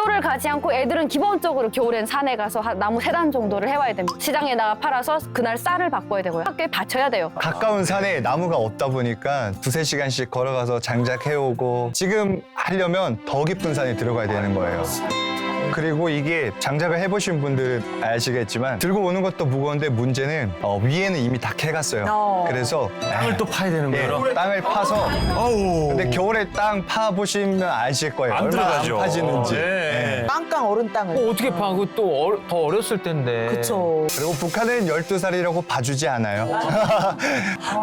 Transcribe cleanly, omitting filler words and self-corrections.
학교를 가지 않고 애들은 기본적으로 겨울엔 산에 가서 나무 3단 정도를 해와야 됩니다. 시장에다가 팔아서 그날 쌀을 바꿔야 되고요. 학교에 바쳐야 돼요. 가까운 산에 나무가 없다 보니까 2~3시간씩 걸어가서 장작해오고 지금 하려면 더 깊은 산에 들어가야 되는 거예요. 그리고 이게 장작을 해보신 분들은 아시겠지만 들고 오는 것도 무거운데 문제는 위에는 이미 다 캐갔어요. 그래서 땅을 또 파야 되는 예, 거예요? 땅을 파서 아우. 근데 겨울에 땅 파보시면 아실 거예요. 안 얼마나 들어가죠. 안 파지는지. 예. 예. 깡깡 얼은 땅을. 어떻게 봐? 그또 더 어렸을 텐데. 그쵸. 그리고 북한은 12살이라고 봐주지 않아요.